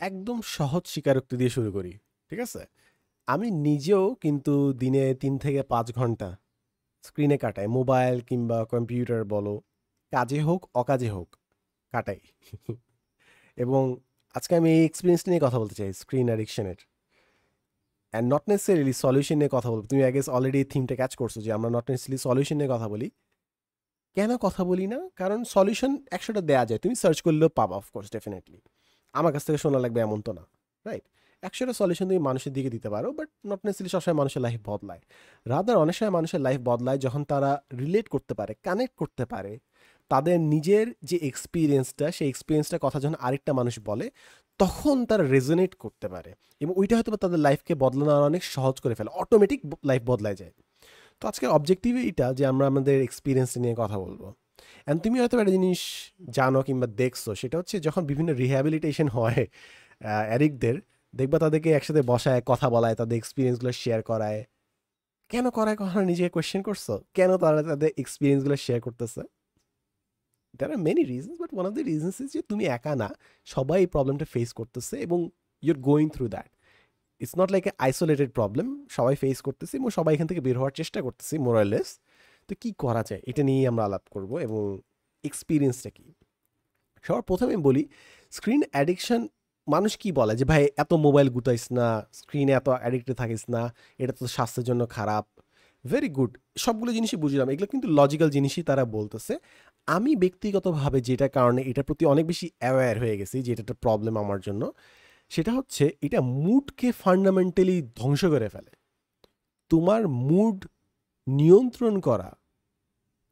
একদম সহজ স্বীকারোক্তি দিয়ে শুরু করি। ঠিক আছে? আমি নিজেও কিন্তু দিনে ৩ থেকে ৫ ঘন্টা স্ক্রিনে কাটাই। মোবাইল কিংবা কম্পিউটার বলো, কাজে হোক, অকাজে হোক, কাটাই। এবং আজকে আমি এই এক্সপেরিয়েন্স নিয়ে কথা বলতে চাই স্ক্রিন অ্যাডিকশনের। অ্যান্ড নট নেসেসারিলি সলিউশন নিয়ে কথা বলবো। তুমি আই গেস অলরেডি থিমটা ক্যাচ করছো যে আমরা নট নেসেসারিলি সলিউশন নিয়ে কথা বলি। কেন কথা বলি না? কারণ সলিউশন ১০০টা দেয়া যায়। তুমি সার্চ করলেও পাবা অফকোর্স ডেফিনিটলি। আমার কাছ থেকে শোনা লাগবে এমন তো না। রাইট? ১০০টা সলিউশন তুমি মানুষের দিকে দিতে পারো, বাট নট নেসেসারিলি সবসময় মানুষের লাইফ বদলায়। রাদার অনেক সময় মানুষের লাইফ বদলায় যখন তারা রিলেট করতে পারে, কানেক্ট করতে পারে। তাদের নিজের যে এক্সপেরিয়েন্সটা, সেই এক্সপেরিয়েন্সটার কথা যখন আরেকটা মানুষ বলে, তখন তারা রেজোনেট করতে পারে। এবং ওইটা হয়তোবা তাদের লাইফকে বদলানো আরো অনেক সহজ করে ফেলে। অটোমেটিক লাইফ বদলায় যায়। তো আজকের অবজেক্টিভ এইটা যে আমরা আমাদের এক্সপেরিয়েন্স নিয়ে কথা বলবো। অ্যান্ড তুমি হয়তো একটা জিনিস জানো কিংবা দেখছো, সেটা হচ্ছে যখন বিভিন্ন রিহ্যাবিলিটেশন হয় অ্যাডিক্টদের, দেখবা তাদেরকে একসাথে বসায় কথা বলায়, তাদের এক্সপিরিয়েন্সগুলো শেয়ার করায়। কেন করায় কখনো নিজেকে কোয়েশ্চেন করছো? কেন তারা তাদের এক্সপিরিয়েন্সগুলো শেয়ার করতেছে? There are many reasons, but one of the reasons is যে তুমি একা না, সবাই এই প্রবলেমটা ফেস করতেছে এবং your going through that. It's not like a isolated problem, সবাই ফেস করতেছি এবং সবাই এখান থেকে বের হওয়ার চেষ্টা করতেছি মোরালেস। তো কি করা যায় এটা নিয়েই আমরা আলাপ করব এবং এক্সপিরিয়েন্সটা কি। সবার প্রথমে আমি বলি, স্ক্রিন অ্যাডিকশন, মানুষ কি বলে যে ভাই এত মোবাইল গুতাইস না, স্ক্রিনে এত অ্যাডিক্টেড থাকিস না, এটা তো স্বাস্থ্যের জন্য খারাপ। ভেরি গুড, সবগুলো জিনিসই বুঝলাম, এগুলো কিন্তু লজিক্যাল জিনিসই তারা বলতেছে। আমি ব্যক্তিগতভাবে যেটা কারণে এটার প্রতি অনেক বেশি অ্যাওয়্যার হয়ে গেছি যে এটা একটা প্রবলেম আমার জন্য, সেটা হচ্ছে এটা মুডকে ফান্ডামেন্টালি ধ্বংস করে ফেলে। তোমার মুড নিয়ন্ত্রণ করা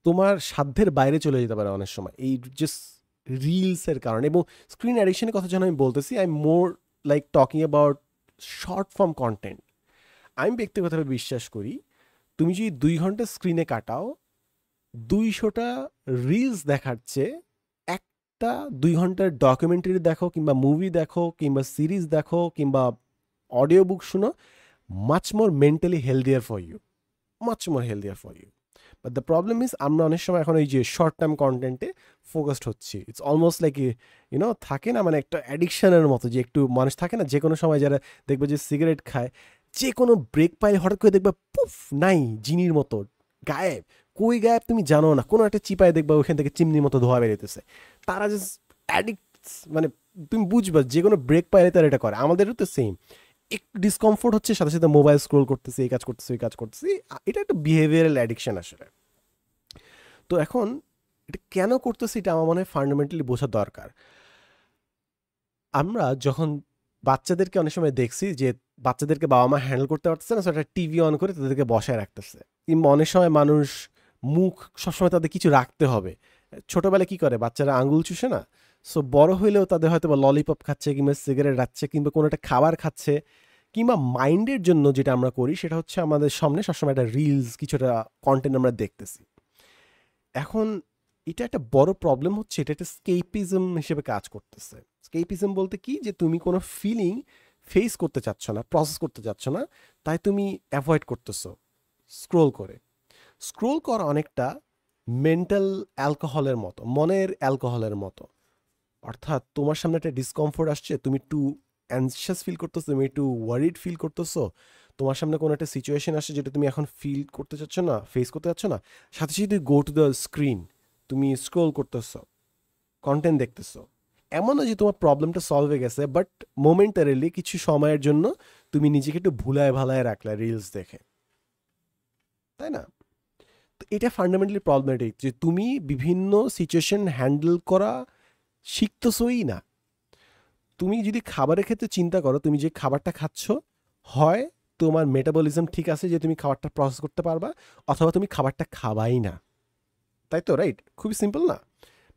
তোমার সাধ্যের বাইরে চলে যেতে পারে অনেক সময় এই জাস্ট রিলসের কারণে। এবং স্ক্রিন অ্যাডিকশনের কথা যখন আমি বলতেছি, I am more like talking about short form content. আমি ব্যক্তিগতভাবে বিশ্বাস করি, তুমি যদি ২ ঘন্টা স্ক্রিনে কাটাও, ২০০টা রিলস দেখার চেয়ে একটা ২ ঘন্টার ডকুমেন্টারি দেখো কিংবা মুভি দেখো কিংবা সিরিজ দেখো কিংবা অডিও বুক শুনো, much more mentally healthier for you, much more healthier for you. But the problem is আমরা অনেক সময় এখন এই যে শর্ট টার্ম কন্টেন্টে ফোকাসড হচ্ছি। ইটস অলমোস্ট লাইক থাকে না মানে একটা অ্যাডিকশনের মতো, যে একটু মানুষ থাকে না যে কোনো সময় যারা দেখবে যে সিগারেট খায়, যে কোনো ব্রেক পাইলে হঠাৎ করে দেখবে পুফ নাই, জিনির মতো গায়েব। কই গায়েব তুমি জানো না, কোনো একটা চিপায় দেখবা ওইখান থেকে চিমনির মতো ধোয়া বেরোতেছে। তারা জাস্ট অ্যাডিক্ট, মানে তুমি বুঝবা যে কোনো ব্রেক পাইলে তারা এটা করে। আমাদেরও তো সেম, একটু ডিসকমফোর্ট হচ্ছে, সাথে সাথে মোবাইল স্ক্রোল করতেছি, এই কাজ করতেছি ওই কাজ করতেছি। এটা একটা বিহেভিয়ারাল অ্যাডিকশন আসলে। তো এখন এটা কেন করতেছি এটা আমার মনে হয় ফান্ডামেন্টালি বোঝা দরকার। আমরা যখন বাচ্চাদেরকে অনেক সময় দেখছি যে বাচ্চাদেরকে বাবা মা হ্যান্ডেল করতে পারতেছে না, সো একটা টিভি অন করে তাদেরকে বসায় রাখতেছে। কিংবা অনেক সময় মানুষ মুখ সবসময় তাদের কিছু রাখতে হবে। ছোটবেলায় কি করে বাচ্চারা আঙ্গুল চুষে না, সো বড় হইলেও তাদের হয়তো বা ললিপপ খাচ্ছে কিংবা সিগারেট রাখছে কিংবা কোনো একটা খাবার খাচ্ছে। কিংবা মাইন্ডের জন্য যেটা আমরা করি সেটা হচ্ছে আমাদের সামনে সবসময় একটা রিলস, কিছুটা কন্টেন্ট আমরা দেখতেছি। এখন এটা একটা বড় প্রবলেম হচ্ছে, এটা একটা স্কেপিজম হিসেবে কাজ করতেছে। স্কেপিজম বলতে কি, যে তুমি কোনো ফিলিং ফেস করতে চাচ্ছ না, প্রসেস করতে চাচ্ছ না, তাই তুমি অ্যাভয়েড করতেছো স্ক্রোল করে। স্ক্রোল করা অনেকটা মেন্টাল অ্যালকোহলের মতো, মনের অ্যালকোহলের মতো। অর্থাৎ তোমার সামনে একটা ডিসকমফোর্ট আসছে, তুমি একটু অ্যানশিয়াস ফিল করতেছো, তুমি একটু ওয়ারিড ফিল করতেছো, তোমার সামনে কোনো একটা সিচুয়েশন আসছে যেটা তুমি এখন ফিল করতে চাচ্ছ না, ফেস করতে চাচ্ছ না, সাথে সাথে গো টু দ্য স্ক্রিন, তুমি স্ক্রোল করতেছো, কন্টেন্ট দেখতেছো। এমন না যে তোমার প্রবলেমটা সলভ হয়ে গেছে, বাট মোমেন্টারিলি কিছু সময়ের জন্য তুমি নিজেকে একটু ভুলায় ভালায় রাখলে রিলস দেখে, তাই না? তো এটা ফান্ডামেন্টালি প্রবলেমেটিক যে তুমি বিভিন্ন সিচুয়েশন হ্যান্ডেল করা শিখতেছই না। তুমি যদি খাবারের ক্ষেত্রে চিন্তা করো, তুমি যে খাবারটা খাচ্ছ, হয় তোমার মেটাবলিজম ঠিক আছে যে তুমি খাবারটা প্রসেস করতে পারবা, অথবা তুমি খাবারটা খাবাই না। তাই তো, রাইট? খুবই সিম্পল না?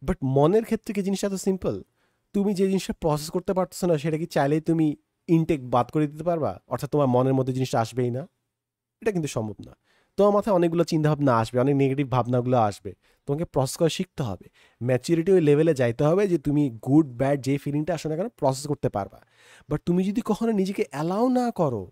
বাট মনের ক্ষেত্রে কি জিনিসটা তো সিম্পল? তুমি যে জিনিসটা প্রসেস করতে পারতেছো না, সেটা কি চাইলেই তুমি ইনটেক বাদ করে দিতে পারবা? অর্থাৎ তোমার মনের মধ্যে জিনিসটা আসবেই না? এটা কিন্তু সম্ভব না। তোমার মাথায় অনেকগুলো চিন্তাভাবনা আসবে, অনেক নেগেটিভ ভাবনাগুলো আসবে। তোমাকে প্রসেস করা শিখতে হবে। ম্যাচুরিটি ওই লেভেলে যাইতে হবে যে তুমি গুড ব্যাড যে ফিলিংটা আসো না কেন প্রসেস করতে পারবা। বাট তুমি যদি কখনো নিজেকে অ্যালাউ না করো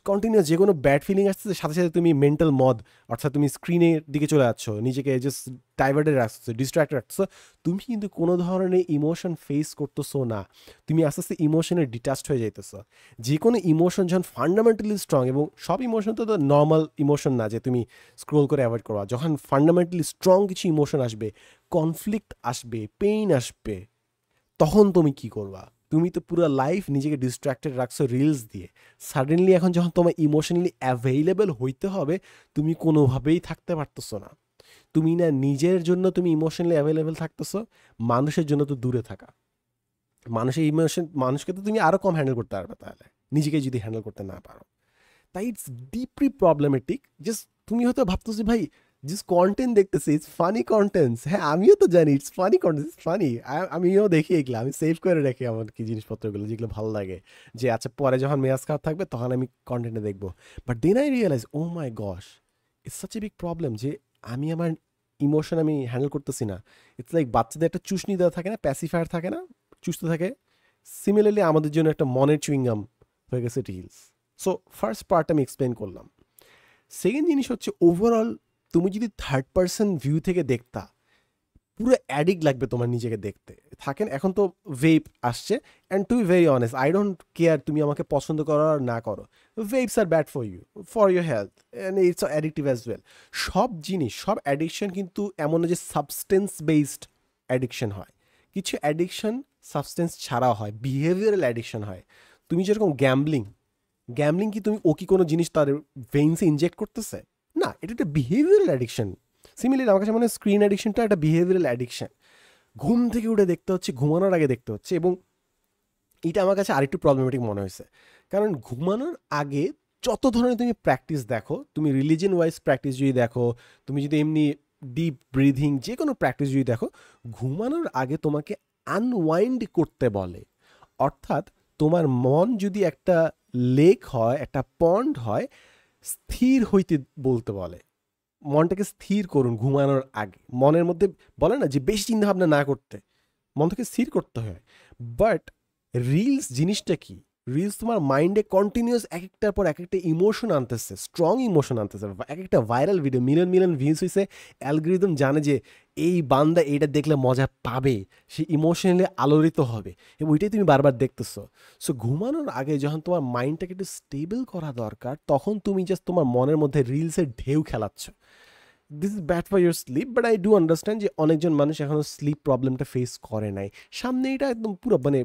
কন্টিনিউয়াস যে কোনো ব্যাড ফিলিং আসছে সাথে সাথে তুমি মেন্টাল মদ, অর্থাৎ তুমি স্ক্রিনের দিকে চলে যাচ্ছ, নিজেকে জাস্ট ডাইভার্টেড রাখছো, ডিস্ট্র্যাক্টেড রাখছো। তুমি কিন্তু কোনো ধরনের ইমোশন ফেস করতেছো না, তুমি আস্তে আস্তে ইমোশনের ডিটাচড হয়ে যাইতেছো। যে কোনো ইমোশন যখন ফান্ডামেন্টালি স্ট্রং, এবং সব ইমোশন তো নর্মাল ইমোশন না যে তুমি স্ক্রোল করে অ্যাভয়েড করবা, যখন ফান্ডামেন্টালি স্ট্রং কিছু ইমোশন আসবে, কনফ্লিক্ট আসবে, পেইন আসবে, তখন তুমি কি করবা? তুমি তো পুরো লাইফ নিজেকে ডিস্ট্র্যাক্টেড রাখছো রিলস দিয়ে। সাডেনলি এখন যখন তোমার ইমোশনালি অ্যাভেইলেবল হইতে হবে, তুমি কোনোভাবেই থাকতে পারতেছো না। তুমি না নিজের জন্য তুমি ইমোশনালি অ্যাভেলেবেল থাকতেছো, মানুষের জন্য তো দূরে থাকা। মানুষের ইমোশন, মানুষকে তো তুমি আরও কম হ্যান্ডেল করতে পারবে তাহলে, নিজেকে যদি হ্যান্ডেল করতে না পারো। তাই ইটস ডিপলি প্রবলেমেটিক। জাস্ট তুমি হয়তো ভাবতেছি ভাই জাস্ট কন্টেন্ট দেখতেছি, ইটস ফানি কন্টেন্টস। হ্যাঁ, আমিও তো জানি it's funny content, it's funny. আমিও দেখি এগুলো, আমি সেভ করে রাখি এমন কি জিনিসপত্রগুলো যেগুলো ভালো লাগে, যে আচ্ছা পরে যখন মেয়াজ খারাপ থাকবে তখন আমি কন্টেন্টে দেখবো। But then I realise, oh my gosh, it's such a big problem যে আমি আমার ইমোশন আমি হ্যান্ডেল করতেছি না। ইটস লাইক বাচ্চাদের একটা চুষনি দেওয়া থাকে না, প্যাসিফায়ার থাকে না, চুষতে থাকে। সিমিলারলি আমাদের জন্য একটা মনের চুইংগাম হয়ে গেছে রিলস। সো ফার্স্ট পার্ট আমি এক্সপ্লেন করলাম। সেকেন্ড জিনিস হচ্ছে ওভারঅল তুমি যদি থার্ড পার্সন ভিউ থেকে দেখতা, পুরো অ্যাডিক্ট লাগবে তোমার নিজেকে দেখতে। থাকেন এখন তো ভেপ আসছে, and to be very honest I don't care তুমি আমাকে পছন্দ করো আর না করো, vapes are bad for you, for your health, and it's addictive as well. সব জিনিস, সব অ্যাডিকশন কিন্তু এমন না যে সাবস্টেন্স বেসড অ্যাডিকশন হয়। কিছু অ্যাডিকশন সাবস্টেন্স ছাড়া হয়, বিহেভিয়ারাল অ্যাডিকশন হয়। তুমি যেরকম গ্যাম্বলিং, গ্যামলিং কি তুমি ও কি কোনো জিনিস তার ভেইনসে ইনজেক্ট করতেছে? না, এটা একটা বিহেভিয়ারাল অ্যাডিকশন। সিমিলারলি আমার কাছে মনে হয় স্ক্রিন অ্যাডিকশনটা একটা বিহেভিয়ারাল অ্যাডিকশন। ঘুম থেকে উঠে দেখতে হচ্ছে, ঘুমানোর আগে দেখতে হচ্ছে, এবং এটা আমার কাছে আরেকটু প্রবলেমেটিক মনে হয়েছে। কারণ ঘুমানোর আগে যত ধরনের তুমি প্র্যাকটিস দেখো, তুমি রিলিজিয়ন ওয়াইজ প্র্যাকটিস যদি দেখো, তুমি যদি এমনি ডিপ ব্রিথিং যে কোনো প্র্যাকটিস যদি দেখো, ঘুমানোর আগে তোমাকে আনওয়াইন্ড করতে বলে। অর্থাৎ তোমার মন যদি একটা লেক হয়, একটা পন্ড হয়, স্থির হইতে বলতে বলে। মনটাকে স্থির করুন ঘুমানোর আগে। মনের মধ্যে বলে না যে বেশি চিন্তাভাবনা না করতে, মনটাকে স্থির করতে হয়। বাট রিলস জিনিসটা কি? রিলস তোমার মাইন্ডে কন্টিনিউয়াস এক একটার পর এক একটা ইমোশন আনতেছে, স্ট্রং ইমোশন আনতেছে। এক একটা viral video million million views হয়েছে, অ্যালগরিদম জানে যে এই বান্দা এইটা দেখলে মজা পাবে, সে ইমোশনালি আলোড়িত হবে, এবং ওইটাই তুমি বারবার দেখতেছো। সো ঘুমানোর আগে যখন তোমার মাইন্ডটাকে একটু স্টেবল করা দরকার, তখন তুমি জাস্ট তোমার মনের মধ্যে রিলসের ঢেউ খেলাচ্ছ। This is bad for your sleep, but I do understand যে অনেকজন মানুষ এখনও স্লিপ প্রবলেমটা ফেস করে নাই। সামনে এটা একদম পুরো মানে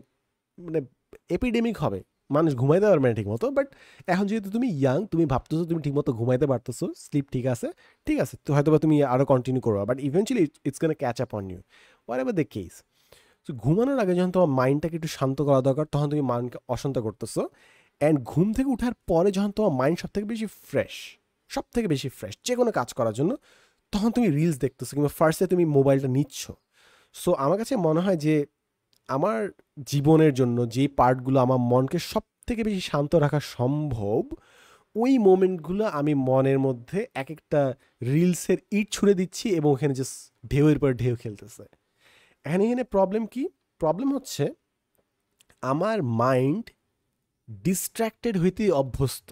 মানে এপিডেমিক হবে, মানুষ ঘুমাইতে পারবে না ঠিক মতো। বাট এখন যেহেতু তুমি ইয়াং, তুমি ভাবতেছো তুমি ঠিক মতো ঘুমাইতে পারতেছো, স্লিপ ঠিক আছে, ঠিক আছে, তো হয়তো বা তুমি আরও কন্টিনিউ করো, but eventually it's gonna catch up on you, whatever the case. তো ঘুমানোর আগে যখন তোমার মাইন্ডটাকে একটু শান্ত করা দরকার, তখন তুমি মাইন্ডকে অশান্ত করতেছো। অ্যান্ড ঘুম থেকে ওঠার পরে যখন তোমার মাইন্ড সব থেকে বেশি ফ্রেশ, সব থেকে বেশি ফ্রেশ যে কোনো কাজ করার জন্য, তখন তুমি রিলস দেখতেছো কিংবা ফার্স্টে তুমি মোবাইলটা নিচ্ছ। সো আমার কাছে মনে হয় যে আমার জীবনের জন্য যে পার্টগুলো আমার মনকে সব থেকে বেশি শান্ত রাখা সম্ভব, ওই মোমেন্টগুলো আমি মনের মধ্যে এক একটা রিলসের ইট ছুঁড়ে দিচ্ছি, এবং ওখানে জাস্ট ঢেউয়ের পর ঢেউ খেলতেছে। এখানে এখানে প্রবলেম কি? প্রবলেম হচ্ছে আমার মাইন্ড ডিস্ট্র্যাক্টেড হইতে অভ্যস্ত।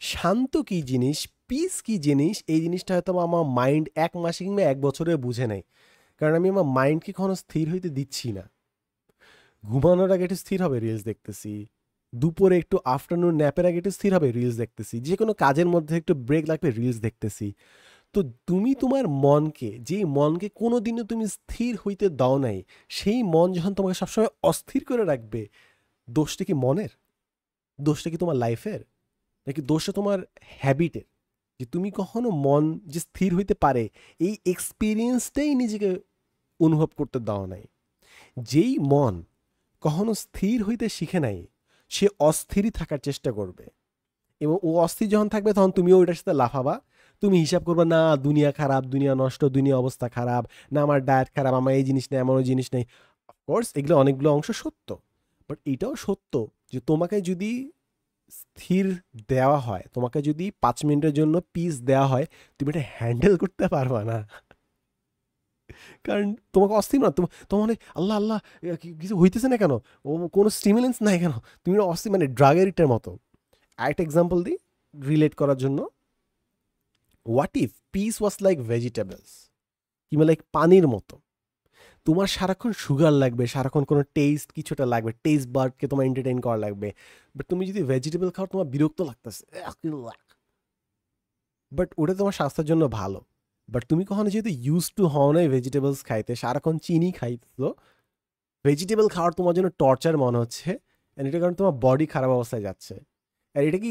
শান্ত কী জিনিস, পিস কী জিনিস, এই জিনিসটা হয়তো আমার মাইন্ড 1 মাসে কিংবা 1 বছরে বুঝে নেয়। কারণ আমি আমার মাইন্ডকে কখনো স্থির হইতে দিচ্ছি না। ঘুমানোর আগে একটু স্থির হবে, রিলস দেখতেছি। দুপুরে একটু আফটারনুন ন্যাপের আগে একটু স্থির হবে, রিলস দেখতেছি। যে কোনো কাজের মধ্যে একটু ব্রেক লাগবে, রিলস দেখতেছি। তো তুমি তোমার মনকে, যেই মনকে কোনো দিনও তুমি স্থির হইতে দাও নাই, সেই মন যখন তোমাকে সবসময় অস্থির করে রাখবে, দোষটা কি মনের? দোষটা কি তোমার লাইফের? নাকি দোষটা তোমার হ্যাবিটের? যে তুমি কখনো মন যে স্থির হইতে পারে, এই এক্সপিরিয়েন্সটাই নিজেকে অনুভব করতে দাও নাই। যেই মন কখনো স্থির হইতে শিখে নাই, সে অস্থিরই থাকার চেষ্টা করবে, এবং ও অস্থির যখন থাকবে তখন তুমিও ওইটার সাথে লাফাবা। তুমি হিসাব করবা, না দুনিয়া খারাপ, দুনিয়া নষ্ট, দুনিয়া অবস্থা খারাপ, না আমার ডায়েট খারাপ, আমার এই জিনিস নেই, আমার ওই জিনিস নেই। অফকোর্স এগুলো অনেকগুলো অংশ সত্য, বাট এটাও সত্য যে তোমাকে যদি স্থির দেওয়া হয়, তোমাকে যদি 5 মিনিটের জন্য পিস দেওয়া হয়, তুমি এটা হ্যান্ডেল করতে পারবা না। কারণ তোমাকে অস্থির না, তোমার অনেক আল্লাহ আল্লাহ কিছু হইতেছে না কেন, ও কোনো স্টিমুলেন্স নাই কেন, তুমি অস্থির, মানে ড্রাগ এডিক্টের মতো। আরেকটা এক্সাম্পল দিই রিলেট করার জন্য। What if piece was like vegetables, কিংবা লাইক পানির মতো। তোমার সারাক্ষণ সুগার লাগবে, সারাক্ষণ কোনো টেস্ট কিছুটা লাগবে, টেস্ট বার্ডকে তোমার এন্টারটেইন করা লাগবে, বাট তুমি যদি ভেজিটেবল খাও তোমার বিরক্ত লাগতেছে, বাট ওটা তোমার স্বাস্থ্যের জন্য ভালো। বাট তুমি কখনো যেহেতু ইউজ টু হও নাই ভেজিটেবলস খাইতে, সারাক্ষণ চিনি খাইতো, ভেজিটেবল খাওয়ার তোমার জন্য টর্চার মনে হচ্ছে, অ্যান্ড এটা কারণ তোমার বডি খারাপ অবস্থায় যাচ্ছে। আর এটা কি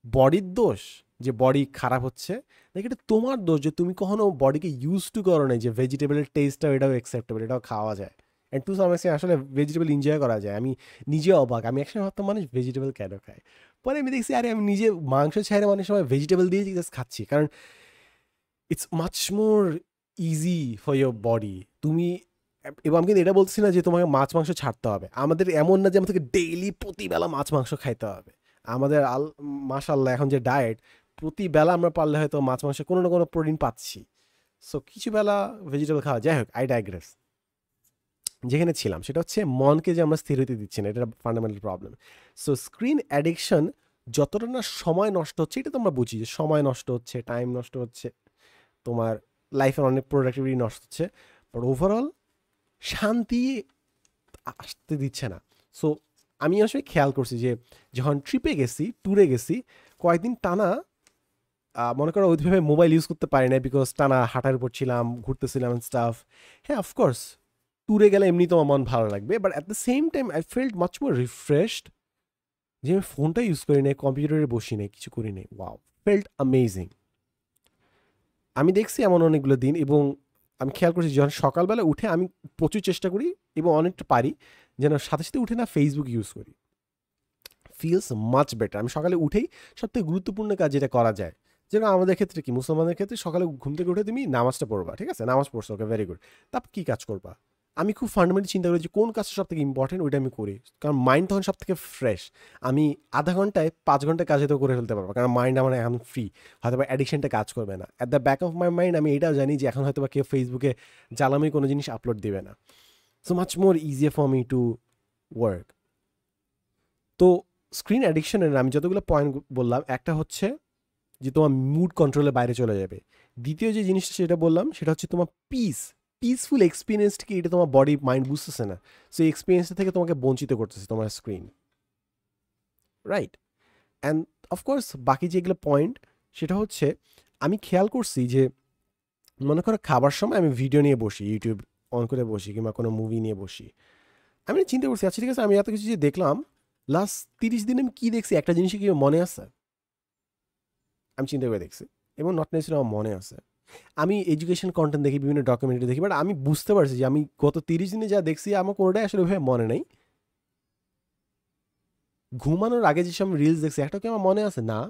বডির দোষ যে বডি খারাপ হচ্ছে, নাকি এটা তোমার দোষ যে তুমি কখনো বডিকে ইউজ টু করো নাই যে ভেজিটেবলের টেস্টটাও এটাও অ্যাকসেপ্টেবল, এটাও খাওয়া যায়। অ্যান্ড টু সাম এক্সটেন্ট আসলে ভেজিটেবল এনজয় করা যায়। আমি নিজে অবাক, আমি একসময় ভাবতাম মানুষ ভেজিটেবল কেন খায়, পরে আমি দেখছি আরে আমি নিজে মাংস ছাড়া অনেক সময় ভেজিটেবল দিয়ে জাস্ট খাচ্ছি, কারণ it's much more easy for your body. তুমি, এবং আমি কিন্তু এটা বলছি না যে তোমাকে মাছ মাংস ছাড়তে হবে, আমাদের এমন না যে আমাদেরকে ডেইলি প্রতিবেলা মাছ মাংস খাইতে হবে। আমাদের মাশাল্লাহ এখন যে ডায়েট, প্রতিবেলা আমরা পারলে হয়তো মাছ মাংস কোনো না কোনো প্রোটিন পাচ্ছি, সো কিছু বেলা ভেজিটেবল খাওয়া। যাই হোক, আই ডাইগ্রেস। যেখানে ছিলাম সেটা হচ্ছে মনকে যে আমরা স্থির হইতে দিচ্ছি না, এটা fundamental problem. So screen addiction যতটা না সময় নষ্ট হচ্ছে, এটা তো আমরা বুঝি যে সময় নষ্ট হচ্ছে, টাইম নষ্ট হচ্ছে, তোমার লাইফের অনেক প্রোডাক্টিভিটি নষ্ট হচ্ছে, বাট ওভারঅল শান্তি আসতে দিচ্ছে না। সো আমি আসলে খেয়াল করছি যে যখন ট্রিপে গেছি, ট্যুরে গেছি, কয়েকদিন টানা মনে করো ওইভাবে মোবাইল ইউজ করতে পারি না, বিকজ টানা হাঁটার উপর ছিলাম, ঘুরতেছিলাম স্টাফ। হ্যাঁ, অফকোর্স ট্যুরে গেলে এমনি তোমার মন ভালো লাগবে, but at the same time I felt much more refreshed যে আমি ফোনটা ইউজ করি নাই, কম্পিউটারে বসি নাই, কিছু করি নাই। Wow, felt amazing. আমি দেখছি এমন অনেকগুলো দিন, এবং আমি খেয়াল করছি যখন সকালবেলা উঠে আমি প্রচুর চেষ্টা করি এবং অনেকটা পারি যেন সাথে সাথে উঠে না ফেসবুক ইউজ করি, ফিলস মাচ বেটার। আমি সকালে উঠেই সবথেকে গুরুত্বপূর্ণ কাজ যেটা করা যায়, যেমন আমাদের ক্ষেত্রে কি, মুসলমানদের ক্ষেত্রে সকালে ঘুম থেকে উঠে তুমি নামাজটা পড়বা, ঠিক আছে, নামাজ পড়ছো, ওকে, ভেরি গুড। তারপর কী কাজ করবা? আমি খুব ফান্ডামেন্টালি চিন্তা করি যে কোন কাজটা সব থেকে ইম্পর্টেন্ট, ওইটা আমি করি, কারণ মাইন্ড তখন সব থেকে ফ্রেশ। আমি আধা ঘন্টায় 5 ঘন্টা কাজ হয়তো করে ফেলতে পারবো, কারণ মাইন্ড আমার এখন ফ্রি, হয়তো বা অ্যাডিকশনটা কাজ করবে না। At the back of my mind আমি এটাও জানি যে এখন হয়তো বা কেউ ফেসবুকে জ্বালামি কোনো জিনিস আপলোড দেবে না, so much more easier for me to work. তো স্ক্রিন অ্যাডিকশনের আমি যতগুলো পয়েন্ট বললাম, একটা হচ্ছে যে তোমার মুড কন্ট্রোলের বাইরে চলে যাবে। দ্বিতীয় যে জিনিসটা সেটা বললাম সেটা হচ্ছে তোমার পিসফুল এক্সপিরিয়েন্সটাকে এটা তোমার বডি মাইন্ড বুঝতেছে না, সো এই এক্সপিরিয়েন্সটা থেকে তোমাকে বঞ্চিত করতেছে তোমার স্ক্রিন, রাইট? অ্যান্ড অফকোর্স বাকি যেগুলো পয়েন্ট সেটা হচ্ছে আমি খেয়াল করছি যে মনে করো খাবার সময় আমি ভিডিও নিয়ে বসি, ইউটিউব অন করে বসি, কিংবা কোনো মুভি নিয়ে বসি। আমি চিন্তা করছি আচ্ছা ঠিক আছে, আমি এত কিছু যে দেখলাম, লাস্ট 30 দিনে আমি কী দেখছি, একটা জিনিসই কি মনে আছে? আমি চিন্তা করে দেখছি, এবং নট নেসেসারি আমার মনে আছে। আমি এডুকেশন কন্টেন্ট দেখি, বিভিন্ন ডকুমেন্টারি দেখি, বাট আমি বুঝতে পারছি যে আমি গত 30 দিনে যা দেখছি আমার কোনোটাই আসলে ওইভাবে মনে নেই। ঘুমানোর আগে যেসব আমি রিলস দেখছি, একটা কি আমার মনে আছে? না।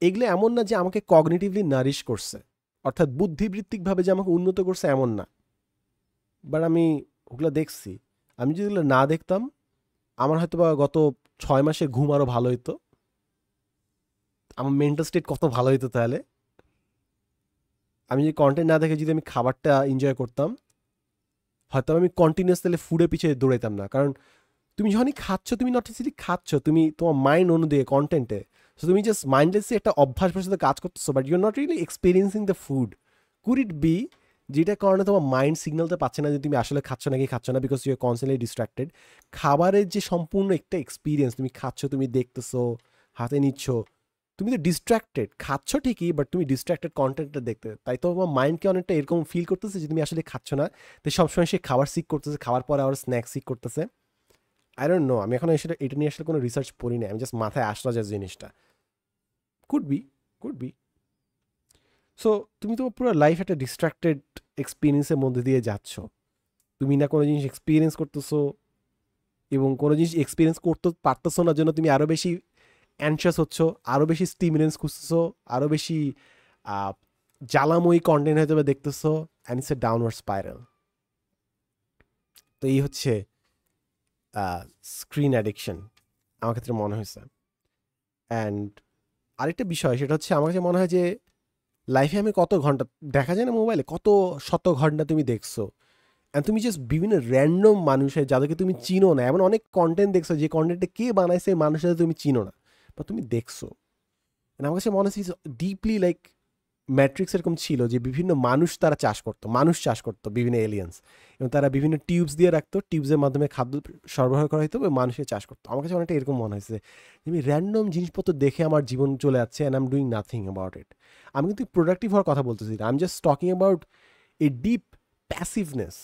এগুলো এমন না যে আমাকে কগনিটিভলি নারিশ করছে, অর্থাৎ বুদ্ধিবৃত্তিকভাবে যে আমাকে উন্নত করছে, এমন না, বাট আমি ওগুলো দেখছি। আমি যদি এগুলো না দেখতাম, আমার হয়তো বা গত 6 মাসে ঘুম আরও ভালো হইতো, আমার মেন্টাল স্টেট কত ভালো হইতো তাহলে। আমি যদি কন্টেন্ট না দেখে যদি আমি খাবারটা এনজয় করতাম, হয়তো আমি কন্টিনিউয়াস তাহলে ফুডের পিছিয়ে দৌড়াইতাম না। কারণ তুমি যখনই খাচ্ছ, তুমি নট নেসেসারি খাচ্ছ, তুমি তোমার মাইন্ড অনুযায়ী কন্টেন্টে, সো তুমি জাস্ট মাইন্ডলেসলি একটা অভ্যাসের সাথে কাজ করতেছো, but you are not really experiencing the food. Could it be যেটার কারণে তোমার মাইন্ড সিগন্যালটা পাচ্ছে না যে তুমি আসলে খাচ্ছ নাকি খাচ্ছ না, because you are constantly distracted. খাবারের যে সম্পূর্ণ একটা এক্সপিরিয়েন্স, তুমি খাচ্ছ, তুমি দেখতেছো, হাতে নিচ্ছ, তুমি তো ডিস্ট্র্যাক্টেড, খাচ্ছ ঠিকই, বাট তুমি ডিস্ট্র্যাক্টেড কন্টেন্টটা দেখতে, তাই তো আমার মাইন্ডকে অনেকটা এরকম ফিল করতেছে যে তুমি আসলে খাচ্ছ না, তাই সবসময় সে খাবার সিক করতেছে, খাওয়ার পরে আবার স্ন্যাক্স সিক করতেছে। আই ডোন্ট নো, আমি এখন এসে এটা নিয়ে আসলে কোনো রিসার্চ পড়ি না, আমি জাস্ট মাথায় আসলো যে জিনিসটা could be, could be. So তুমি তো পুরো লাইফ একটা ডিস্ট্রাক্টেড এক্সপিরিয়েন্সের মধ্যে দিয়ে যাচ্ছ, তুমি না কোনো জিনিস এক্সপিরিয়েন্স করতেছো, এবং কোনো জিনিস এক্সপিরিয়েন্স করতে পারতেছো না জন্য তুমি আরও বেশি অ্যানশিয়াস হচ্ছ, আরও বেশি স্টিমুলেন্স খুঁজতেছো, আরও বেশি আহ, জ্বালাময়ী কন্টেন্ট হয়তো বা দেখতেছো, and it's a downward spiral. তো এই হচ্ছে স্ক্রিন অ্যাডিকশন আমার ক্ষেত্রে মনে হয়েছে। অ্যান্ড আরেকটা বিষয় সেটা হচ্ছে আমার কাছে মনে হয় যে লাইফে আমি কত ঘন্টা দেখা যায় না মোবাইলে, কত শত ঘন্টা তুমি দেখছো, অ্যান্ড তুমি জাস্ট বিভিন্ন র্যান্ডম মানুষের যাদেরকে তুমি চিনো না, এমন অনেক কন্টেন্ট দেখছো যে কন্টেন্টটা কে বানাইছে মানুষের তুমি চিনো না বা তুমি দেখছো। আমার কাছে মনে হচ্ছে ডিপলি লাইক ম্যাট্রিক্স এরকম ছিল যে বিভিন্ন মানুষ তারা মানুষ চাষ করতো বিভিন্ন এলিয়েন্স, এবং তারা বিভিন্ন টিউবস দিয়ে রাখতো, টিউবসের মাধ্যমে খাদ্য সরবরাহ করা হতো এবং মানুষের চাষ করতো। আমার কাছে অনেকটা এরকম মনে হয়েছে আমি র্যান্ডম জিনিসপত্র দেখে আমার জীবন চলে যাচ্ছে and I am doing nothing about it. আমি কিন্তু প্রোডাক্টিভ হওয়ার কথা বলতেছি না, I am just talking about a deep passiveness.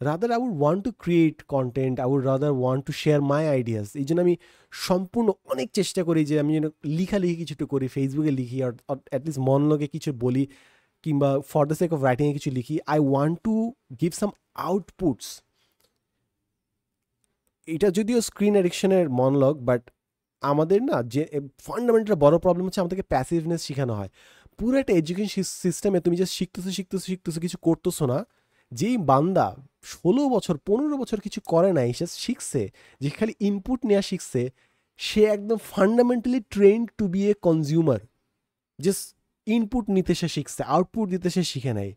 Rather I would want to create content, I would rather want to share my ideas. এই জন্য আমি সম্পূর্ণ অনেক চেষ্টা করি যে আমি যেন লিখালিখি কিছু একটু করি, ফেসবুকে লিখি, আর অ্যাটলিস্ট মনলোকে কিছু বলি, কিংবা ফর দ্য সেক অফ রাইটিংয়ে কিছু লিখি। I want to give some outputs. এটা যদিও স্ক্রিন অ্যাডিকশনের মনলগ, বাট আমাদের না যে ফান্ডামেন্টাল বড় প্রবলেম হচ্ছে আমাদেরকে প্যাসিভনেস শেখানো হয়। পুরো একটা এডুকেশন সিস্টেমে তুমি জাস্ট শিখতেছো কিছু করতেছো না। যেই বান্দা 16 বছর 15 বছর কিছু করে নাই, সে শিখছে, যে খালি ইনপুট নেওয়া শিখছে, সে একদম fundamentally trained to be a consumer. Just input নিতে সে শিখছে, আউটপুট দিতে সে শিখে নেয়।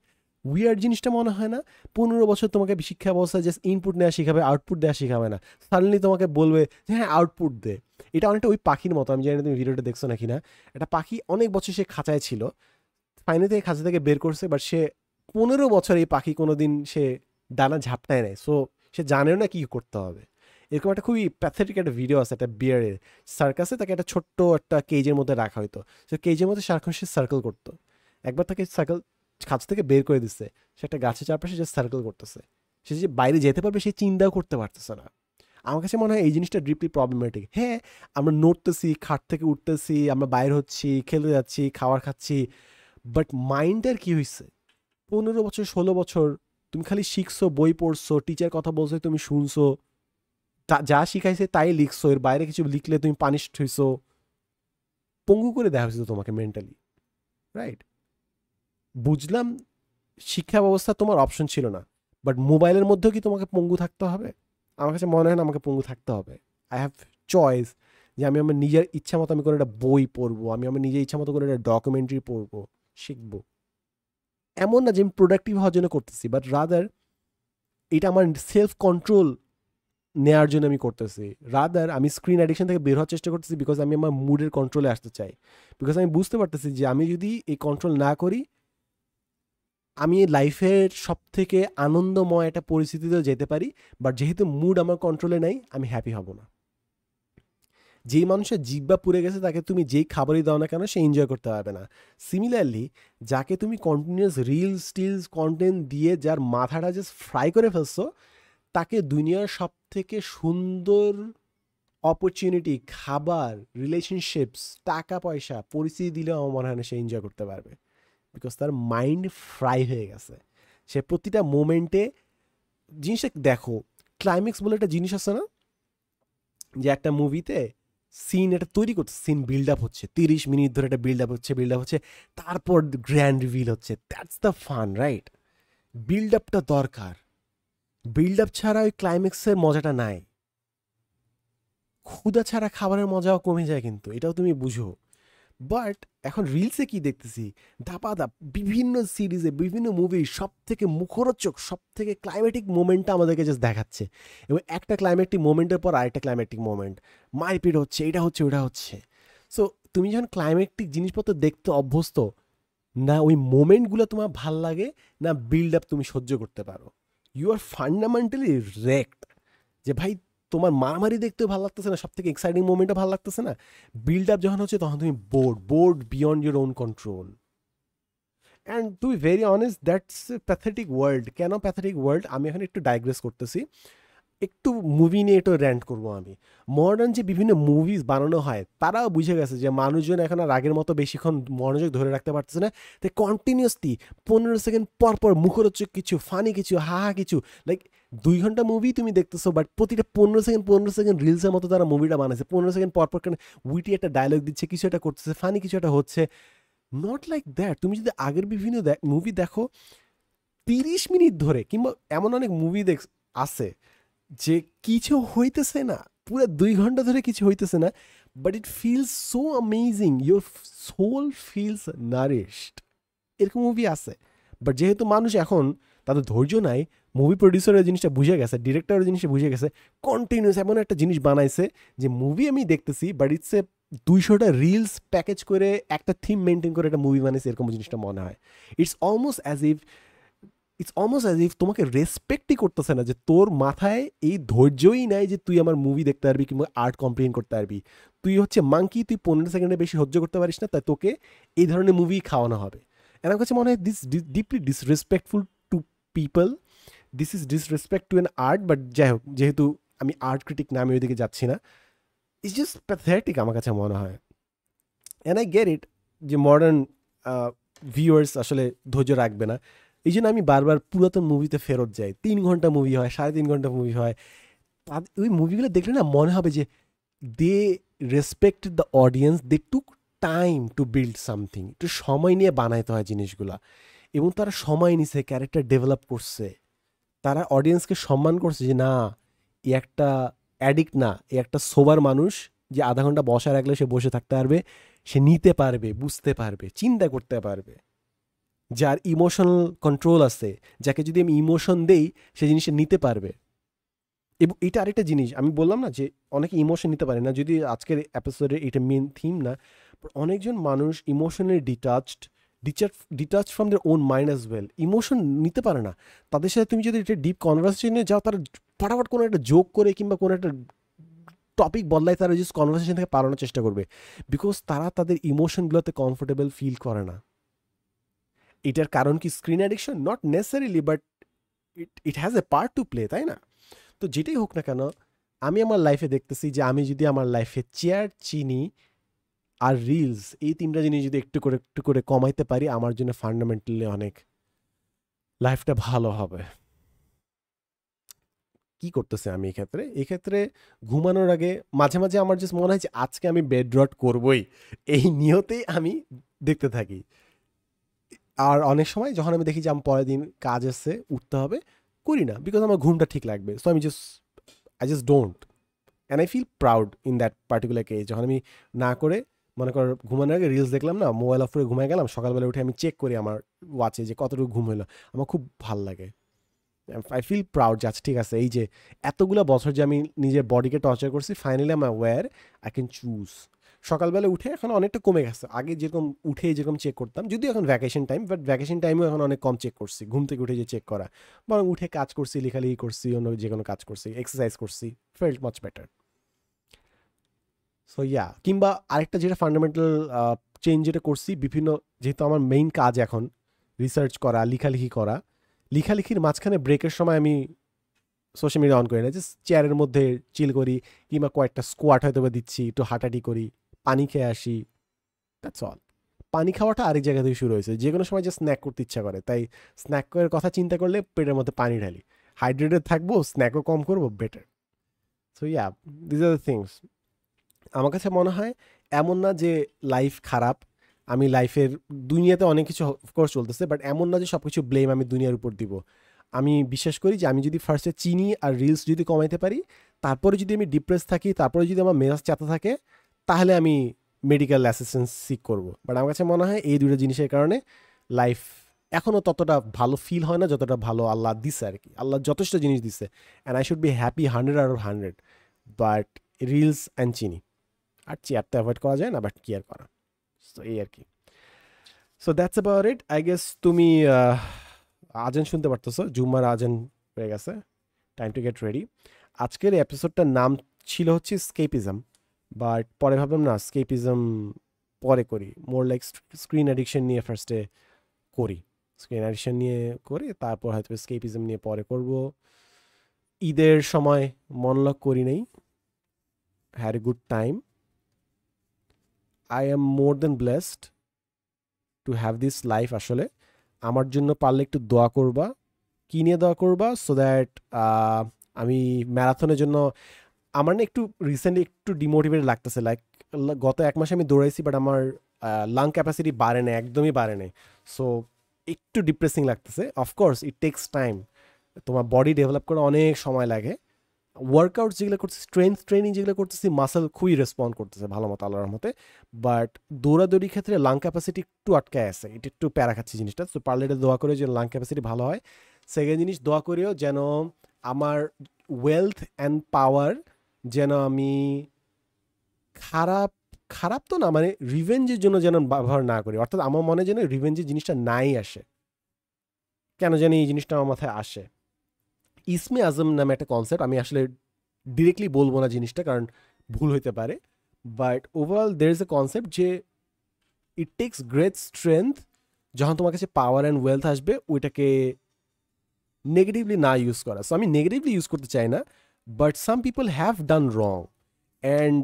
উইয়ার্ড জিনিসটা মনে হয় না? 15 বছর তোমাকে শিক্ষা ব্যবস্থায় জাস্ট ইনপুট নেওয়া শিখাবে, আউটপুট দেওয়া শিখাবে না। সাডেনলি তোমাকে বলবে যে হ্যাঁ আউটপুট দে। এটা অনেকটা ওই পাখির মতো, আমি জানি না তুমি ভিডিওটা দেখছো নাকি না। একটা পাখি অনেক বছর সে খাঁচায় ছিল, ফাইনালি থেকে খাঁচা থেকে বের করছে, বাট সে 15 বছর এই পাখি কোনোদিন সে ডানা ঝাপটায় নেয়, সো সে জানেও না কি করতে হবে। এরকম একটা খুবই প্যাথেটিক একটা ভিডিও আছে একটা বিয়ারের সার্কাসে, তাকে একটা ছোট্ট একটা কেজের মধ্যে রাখা হতো। সে কেজের মধ্যে সারাক্ষণ সে সার্কেল করতো। একবার তাকে সার্কেল খাঁচা থেকে বের করে দিচ্ছে, সে একটা গাছের চারপাশে যে সার্কেল করতেছে, সে যে বাইরে যেতে পারবে সে চিন্তাও করতে পারতেছে না। আমার কাছে মনে হয় এই জিনিসটা ডিপলি প্রবলেমেটিক। হ্যাঁ, আমরা নড়তেছি, খাট থেকে উঠতেছি, আমরা বাইরে হচ্ছি, খেলতে যাচ্ছি, খাবার খাচ্ছি, বাট মাইন্ডের কি হয়েছে? 15 বছর 16 বছর তুমি খালি শিখছো, বই পড়ছো, টিচার কথা বলছো তুমি শুনছো, যা শিখাইছে তাই লিখছো, এর বাইরে কিছু লিখলে তুমি পানিশড হইছো, পঙ্গু করে দেওয়া হয়েছে তোমাকে মেন্টালি, রাইট? বুঝলাম শিক্ষা ব্যবস্থা তোমার অপশন ছিল না, বাট মোবাইলের মধ্যেও কি তোমাকে পঙ্গু থাকতে হবে? আমার কাছে মনে হয় না আমাকে পঙ্গু থাকতে হবে। আই হ্যাভ চয়েস যে আমি আমার নিজের ইচ্ছা মতো আমি কোনো একটা বই পড়বো, আমি আমার নিজের ইচ্ছা মতো কোনো একটা ডকুমেন্টারি পড়বো, শিখবো। এমন না যে আমি প্রোডাক্টিভ হওয়ার জন্য করতেছি, বাট রাদার এটা আমার সেলফ কন্ট্রোল নেওয়ার জন্য আমি করতেছি। রাদার আমি স্ক্রিন অ্যাডিকশন থেকে বের হওয়ার চেষ্টা করতেছি বিকজ আমি আমার মুডের কন্ট্রোলে আসতে চাই। বিকজ আমি বুঝতে পারতেছি যে আমি যদি এই কন্ট্রোল না করি, আমি লাইফের সব থেকে আনন্দময় একটা পরিস্থিতিতেও যেতে পারি, বাট যেহেতু মুড আমার কন্ট্রোলে নাই, আমি হ্যাপি হব না। যেই মানুষের জিহ্বা পুড়ে গেছে তাকে তুমি যেই খাবারই দাও না কেন সে এনজয় করতে পারবে না। সিমিলারলি যাকে তুমি কন্টিনিউয়াস রিলস টিলস কন্টেন্ট দিয়ে যার মাথাটা জাস্ট ফ্রাই করে ফেলছো, তাকে দুনিয়ার সব থেকে সুন্দর অপরচুনিটি, খাবার, রিলেশনশিপস, টাকা পয়সা, পরিস্থিতি দিলেও আমার মনে হয় না সে এনজয় করতে পারবে। বিকজ তার মাইন্ড ফ্রাই হয়ে গেছে। সে প্রতিটা মোমেন্টে জিনিসটা দেখো, ক্লাইম্যাক্স বলে একটা জিনিস আছে না, যে একটা মুভিতে সিন এটা তৈরি করছে, সিন বিল্ড আপ হচ্ছে 30 মিনিট ধরে, একটা বিল্ড আপ হচ্ছে, তারপর গ্র্যান্ড রিভিল হচ্ছে। That's the fun, right? Build আপটা দরকার, বিল্ড আপ ছাড়া ওই ক্লাইম্যাক্সের মজাটা নাই। ক্ষুধা ছাড়া খাবারের মজাও কমে যায়, কিন্তু এটাও তুমি বুঝো। বাট এখন রিলসে কি দেখতেছি, ধাপাধাপ বিভিন্ন সিরিজে বিভিন্ন মুভি সব থেকে মুখরোচক, সব থেকে ক্লাইমেটিক মোমেন্টটা আমাদেরকে জাস্ট দেখাচ্ছে, এবং একটা ক্লাইমেটিক মোমেন্টের পর আরেকটা ক্লাইমেটিক মোমেন্ট, মারপিট হচ্ছে, এটা হচ্ছে ওটা হচ্ছে। সো তুমি যখন ক্লাইমেটিক জিনিসপত্র দেখতে অভ্যস্ত, না ওই মোমেন্টগুলো তোমার ভাল লাগে, না বিল্ড আপ তুমি সহ্য করতে পারো, ইউ আর ফান্ডামেন্টালি রেক্ট। যে ভাই তোমার মারামারি দেখতেও ভালো লাগতেছে না, সব থেকে এক্সাইটিং মোমেন্টও ভালো লাগতেছে না, বিল্ড আপ যখন হচ্ছে তখন তুমি bored beyond your own control. And to be very honest that's a pathetic world. কেন প্যাথেটিক ওয়ার্ল্ড? আমি এখন একটু ডাইগ্রেস করতেছি, একটু মুভি নিয়ে একটু র্যান্ট করবো আমি। মডার্ন যে বিভিন্ন মুভিজ বানানো হয়, তারাও বুঝে গেছে যে মানুষজন এখন আর আগের মতো বেশিক্ষণ মনোযোগ ধরে রাখতে পারতেছে না, তাই কন্টিনিউয়াসলি 15 সেকেন্ড পর পর মুখরোচক কিছু, ফানি কিছু, কিছু, লাইক 2 ঘন্টা মুভি তুমি দেখতেছো, বাট প্রতিটা 15 সেকেন্ড রিলসের মতো তারা মুভিটা বানাইছে। 15 সেকেন্ড পর পর কেন উইটি একটা ডায়লগ দিচ্ছে, কিছু একটা করতেছে, ফানি কিছু একটা হচ্ছে। Not like that. তুমি যদি আগের বিভিন্ন মুভি দেখো, 30 মিনিট ধরে, কিংবা এমন অনেক মুভি আছে যে কিছু হইতেছে না, পুরো 2 ঘন্টা ধরে কিছু হইতেছে না, but it feels so amazing, your soul feels nourished. এরকম মুভি আছে। বাট যেহেতু মানুষ এখন তাদের ধৈর্য নাই। মুভি প্রডিউসারের জিনিসটা বুঝে গেছে, ডিরেক্টরের জিনিসটা বুঝে গেছে, কন্টিনিউস এমন একটা জিনিস বানাইছে যে মুভি আমি দেখতেছি বাট ইটস এ 200টা রিলস প্যাকেজ করে একটা থিম মেনটেন করে একটা মুভি বানাইছে, এরকম জিনিসটা মনে হয়। ইটস অলমোস্ট অ্যাজ ইফ তোমাকে রেসপেক্টই করতেছে না, যে তোর মাথায় এই ধৈর্যই নাই যে তুই আমার মুভি দেখতে পারবি কিংবা আর্ট কম্প্রিহেন্ড করতে পারবি। তুই হচ্ছে মাঙ্কি, তুই 15 সেকেন্ডের বেশি সহ্য করতে পারিস না, তাই তোকে এই ধরনের মুভি খাওয়ানো হবে। আমার কাছে মনে হয় this deeply disrespectful to people, this is disrespect to an art. But যাই হোক, যেহেতু আমি আর্ট ক্রিটিক না, আমি ওইদিকে যাচ্ছি না। ইটস জাস্ট প্যাথেটিক আমার কাছে মনে হয়। অ্যান্ড আই গেট ইট যে মডার্ন ভিউয়ার্স আসলে ধৈর্য রাখবে না, এই জন্য আমি বারবার পুরাতন মুভিতে ফেরত যাই। 3 ঘন্টা মুভি হয়, 3.5 ঘন্টা মুভি হয়, ওই মুভিগুলো দেখলে না মনে হবে যে they respect the audience, they took time to build something. একটু সময় নিয়ে বানাইতে হয় জিনিসগুলা, এবং তারা সময় নিছে, ক্যারেক্টার ডেভেলপ করছে, তারা অডিয়েন্সকে সম্মান করছে যে না, এ একটা অ্যাডিক্ট না, এ একটা সোবার মানুষ, যে আধা ঘন্টা বসা রাখলে সে বসে থাকতে পারবে, সে নিতে পারবে, বুঝতে পারবে, চিন্তা করতে পারবে, যার ইমোশনাল কন্ট্রোল আছে, যাকে যদি আমি ইমোশন দেই সে জিনিসটা নিতে পারবে। এবং এটা আরেকটা জিনিস আমি বললাম না যে অনেকে ইমোশন নিতে পারে না, যদি আজকের এপিসোডে এটা মেন থিম না, অনেকজন মানুষ emotionally detached from their own mind as well, emotion নিতে পারে না। তাদের সাথে তুমি যদি এটা ডিপ কনভারসেশনে যাও, তারা ফটাফট কোনো একটা জোক করে কিংবা কোনো একটা টপিক বদলায়, তারা জাস্ট কনভারসেশন থেকে পালানোর চেষ্টা করবে, বিকজ তারা তাদের ইমোশনগুলোতে কমফোর্টেবল ফিল করে না। এটার কারণ কি screen addiction? Not necessarily, but it has a part to play, তাই না? তো যেটাই হোক না কেন, আমি আমার লাইফে দেখতেছি যে আমি যদি আমার লাইফে চেয়ার, চিনি আর রিলস, এই 3টা জিনিস যদি একটু করে কমাইতে পারি, আমার জন্য ফান্ডামেন্টালি অনেক লাইফটা ভালো হবে। কি করতেছে আমি এক্ষেত্রে ঘুমানোর আগে মাঝে মাঝে আমার জাস্ট মনে হয় যে আজকে আমি বেড রট করবই, এই নিয়তেই আমি দেখতে থাকি। আর অনেক সময় যখন আমি দেখি যে আমার পরের দিন কাজ আছে, উঠতে হবে, করি না, বিকজ আমার ঘুমটা ঠিক লাগবে। So I just don't, and I feel proud in that particular case. যখন আমি না করে, মনে কর ঘুমানোর আগে রিলস দেখলাম না, মোবাইল অফ করে ঘুমায় গেলাম, সকালবেলা উঠে আমি চেক করি আমার ওয়াচে যে কতটুকু ঘুম হলো, আমার খুব ভাল লাগে। আই ফিল প্রাউড যে আচ্ছা ঠিক আছে, এই যে এতগুলো বছর যে আমি নিজের বডিকে টর্চার করছি, finally I am aware, I can choose. সকালবেলা উঠে এখন অনেকটা কমে গেছে, আগে যেরকম উঠে যেরকম চেক করতাম, যদিও এখন ভ্যাকেশন টাইম, বাট ভ্যাকেশন টাইমেও এখন অনেক কম চেক করছি, ঘুম থেকে উঠে যে চেক করা, বরং উঠে কাজ করছি, লেখালেখি করছি, অন্য যে কোনো কাজ করছি, এক্সারসাইজ করছি, felt much better. So yeah, কিংবা আরেকটা যেটা ফান্ডামেন্টাল চেঞ্জ যেটা করছি, বিভিন্ন, যেহেতু আমার মেইন কাজ এখন রিসার্চ করা, লেখালেখি করা, লেখালেখির মাঝখানে ব্রেকের সময় আমি সোশ্যাল মিডিয়া অন করি না, জাস্ট চেয়ারের মধ্যে চিল করি, কিংবা কয়েকটা স্কোয়াট হয়তো বা দিচ্ছি, একটু হাঁটাহাঁটি করি, পানি খেয়ে আসি, দ্যাটস অল। পানি খাওয়াটা আরেক জায়গা থেকে শুরু হয়েছে, যে কোনো সময় যে স্ন্যাক করতে ইচ্ছা করে, তাই স্ন্যাকের কথা চিন্তা করলে পেটের মধ্যে পানি ঢালি, হাইড্রেটেড থাকবো, স্ন্যাকও কম করবো, better. So yeah, this are the things. আমার কাছে মনে হয় এমন না যে লাইফ খারাপ, আমি লাইফের, দুনিয়াতে অনেক কিছু অফকোর্স চলতেছে, বাট এমন না যে সব কিছু ব্লেম আমি দুনিয়ার উপর দিব। আমি বিশ্বাস করি যে আমি যদি ফার্স্টে চিনি আর রিলস যদি কমাইতে পারি, তারপরে যদি আমি ডিপ্রেস থাকি, তারপরে যদি আমার মেজাজ চাতা থাকে, তাহলে আমি মেডিকেল অ্যাসিস্ট্যান্স সিক করবো। বাট আমার কাছে মনে হয় এই দুটো জিনিসের কারণে লাইফ এখনও ততটা ভালো ফিল হয় না যতটা ভালো আল্লাহ দিছে আর কি। আল্লাহ যথেষ্ট জিনিস দিছে, and I should be happy 100/100, but reels and চিনি আর চেয়ার তো অ্যাভয়েড করা যায় না, বাট কি আর করা। সো এই আর কি। So that's about it I guess. তুমি আজান শুনতে পারতেছো, জুম্মার আজান হয়ে গেছে, টাইম টু গেট রেডি। আজকের এপিসোডটার নাম ছিল হচ্ছে স্কেপিজম, বাট পরে ভাবলাম না, স্কেপিজম পরে করি, মোর লাইক স্ক্রিন অ্যাডিকশন নিয়ে ফার্স্টে করি, স্ক্রিন অ্যাডিকশন নিয়ে করি, তারপর হয়তো স্কেপিজম নিয়ে পরে করব। ঈদের সময় মনলক করি নেই, had a good time. I am more than blessed to have this life. আসলে আমার জন্য পারলে একটু দোয়া করবা। কী নিয়ে দোয়া করবা? সো দ্যাট আমি ম্যারাথনের জন্য, আমার না একটু রিসেন্টলি একটু ডিমোটিভেটেড লাগতেছে, লাইক গত 1 মাসে আমি দৌড়াইছি, বাট আমার লাং ক্যাপাসিটি বাড়ে না, একদমই বাড়ে নাই। সো একটু ডিপ্রেসিং লাগতেছে। অফকোর্স ইট টেক্স টাইম, তোমার বডি ডেভেলপ করে অনেক সময় লাগে। ওয়ার্কআউট যেগুলো করতেছি, স্ট্রেংথ ট্রেনিং যেগুলো করতেছি, মাসেল খুবই রেসপন্ড করতেছে ভালো মতো আল্লাহর মতে, বাট দৌড়াদৌড়ির ক্ষেত্রে লাং ক্যাপাসিটি একটু আটকায় আছে, এটা একটু প্যারা খাচ্ছি জিনিসটা। সো পারলে এটা দোয়া করে যে লাং ক্যাপাসিটি ভালো হয়, সেকেন্ড জিনিস দোয়া করিও যেন আমার ওয়েলথ অ্যান্ড পাওয়ার যেন আমি খারাপ খারাপ তো না, মানে রিভেঞ্জের জন্য যেন ব্যবহার না করি। অর্থাৎ আমার মনে যেন রিভেঞ্জের জিনিসটা নাই আসে। কেন জানি এই জিনিসটা আমার মাথায় আসে। ইসমে আজম নামে একটা কনসেপ্ট, আমি আসলে ডিরেক্টলি বলবো না জিনিসটা, কারণ ভুল হইতে পারে, but overall there is a concept যে ইট টেক্স গ্রেট স্ট্রেংথ যখন তোমার কাছে পাওয়ার অ্যান্ড ওয়েলথ আসবে ওইটাকে নেগেটিভলি না ইউজ করা। সো আমি নেগেটিভলি ইউজ করতে চাই না, but some people have done wrong and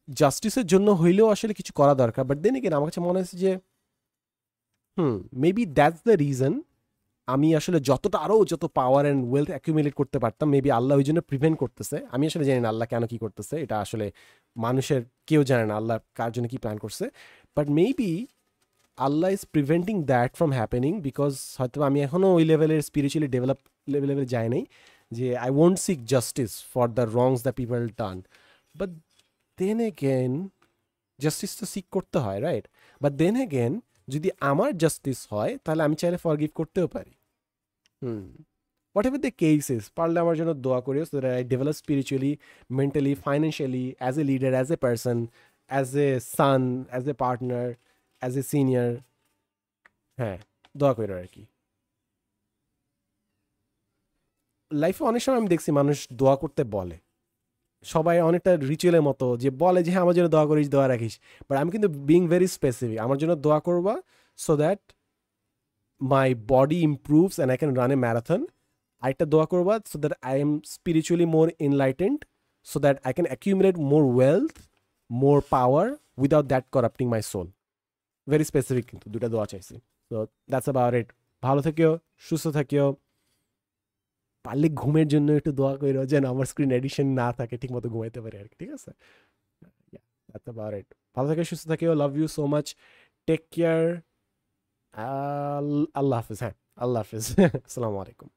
জাস্টিসের জন্য হইলেও আসলে কিছু করা দরকার। বাট দেন এগেন আমার কাছে মনে হচ্ছে যে মেবি দ্যাটস দ্য রিজন আমি আসলে যতটা আরও যত পাওয়ার অ্যান্ড ওয়েলথ অ্যাকুমুলেট করতে পারতাম, মেবি আল্লাহ ওই জন্য প্রিভেন্ট করতেছে। আমি আসলে জানি না আল্লাহ কেন কি করতেছে, এটা আসলে মানুষের কেউ জানে না আল্লাহ কার জন্য কি প্ল্যান করছে। But maybe Allah is preventing that from happening because হয়তো আমি এখনও ওই লেভেলের স্পিরিচুয়ালি ডেভেলপ লেভেলে যাই নাই যে I want seek justice for the wrongs the people done. But then again justice তো সিক করতে হয়, রাইট? বাট দেন এগেন যদি আমার জাস্টিস হয় তাহলে আমি চাইলে ফরগিভ করতেও পারি। হোয়াট এভার দ্য কেসেস, পারলে আমার জন্য দোয়া করিও so that I develop spiritually, mentally, financially, as a leader, as a person, as a son, as a partner, as a senior. হ্যাঁ, দোয়া করো আর কি। লাইফে অনেক সময় আমি দেখছি মানুষ দোয়া করতে বলে, সবাই অনেকটা রিচুয়ালের মতো যে বলে যে হ্যাঁ আমার জন্য দোয়া করিস, দোয়া রাখিস। বাট আমি কিন্তু বিং ভেরি স্পেসিফিক, আমার জন্য দোয়া করবা so that my body improves and I can run a marathon. আরেকটা দোয়া করবা so that I am spiritually more enlightened, so that I can accumulate more wealth, more power without that corrupting my soul. Very specific কিন্তু দুটা দোয়া চাইছি। So that's about it. ভালো থেকেও, সুস্থ থাকিও, পারলে ঘুমের জন্য একটু দোয়া করো যেন আমার স্ক্রিন এডিকশন না থাকে, ঠিক মতো ঘুমাইতে পারে আর কি, ঠিক আছে? That's about it. ভালো থেকে সুস্থ থাকিও, love you so much, take care, আল্লাহ হাফিজ। হ্যাঁ, আল্লাহ হাফিজ। আসসালামু আলাইকুম।